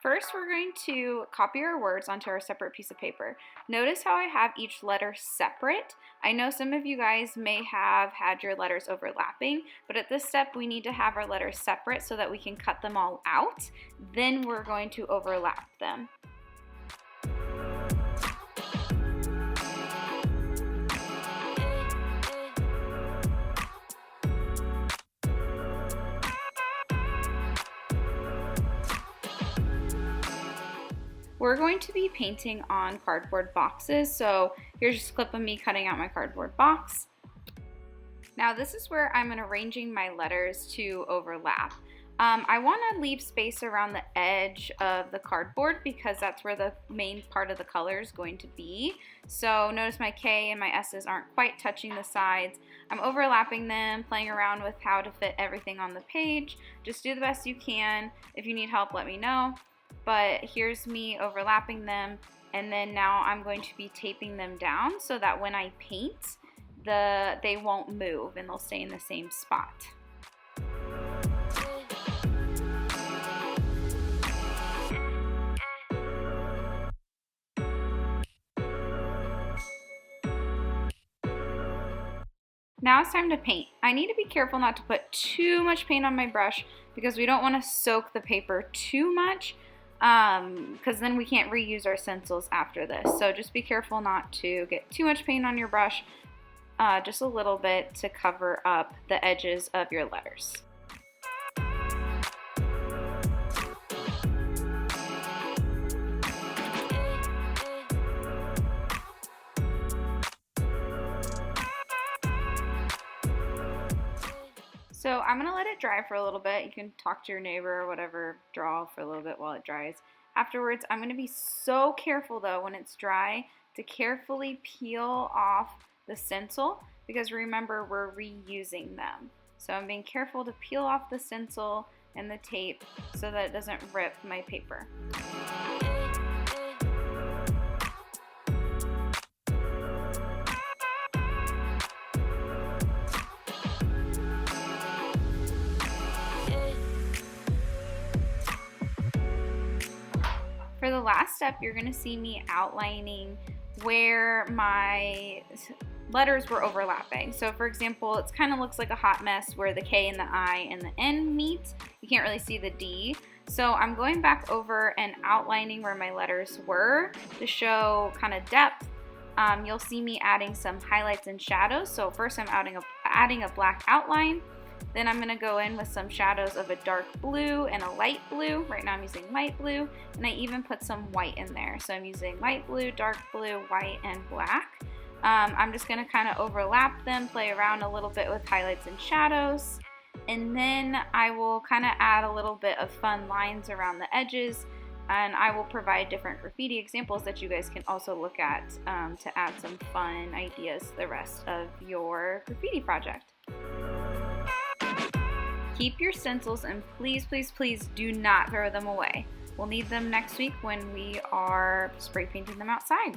First, we're going to copy our words onto our separate piece of paper. Notice how I have each letter separate. I know some of you guys may have had your letters overlapping, but at this step we need to have our letters separate so that we can cut them all out. Then we're going to overlap them. We're going to be painting on cardboard boxes, so here's just a clip of me cutting out my cardboard box. Now this is where I'm arranging my letters to overlap. I want to leave space around the edge of the cardboard because that's where the main part of the color is going to be. So notice my K and my S's aren't quite touching the sides. I'm overlapping them, playing around with how to fit everything on the page. Just do the best you can. If you need help, let me know. But here's me overlapping them, and then now I'm going to be taping them down so that when I paint, they won't move and they'll stay in the same spot. Now it's time to paint. I need to be careful not to put too much paint on my brush because we don't want to soak the paper too much, because then we can't reuse our stencils after this. So just be careful not to get too much paint on your brush, just a little bit to cover up the edges of your letters. So I'm gonna let it dry for a little bit. You can talk to your neighbor or whatever, draw for a little bit while it dries. Afterwards, I'm gonna be so careful though when it's dry to carefully peel off the stencil because remember, we're reusing them. So I'm being careful to peel off the stencil and the tape so that it doesn't rip my paper. For the last step, you're going to see me outlining where my letters were overlapping. So for example, it kind of looks like a hot mess where the K and the I and the N meet. You can't really see the D. So I'm going back over and outlining where my letters were to show kind of depth. You'll see me adding some highlights and shadows. So first I'm adding a black outline. Then I'm going to go in with some shadows of a dark blue and a light blue. Right now I'm using light blue, and I even put some white in there. So I'm using light blue, dark blue, white, and black. I'm just going to kind of overlap them, play around a little bit with highlights and shadows. And then I will kind of add a little bit of fun lines around the edges, and I will provide different graffiti examples that you guys can also look at to add some fun ideas to the rest of your graffiti project. Keep your stencils and please, please, please do not throw them away. We'll need them next week when we are spray painting them outside.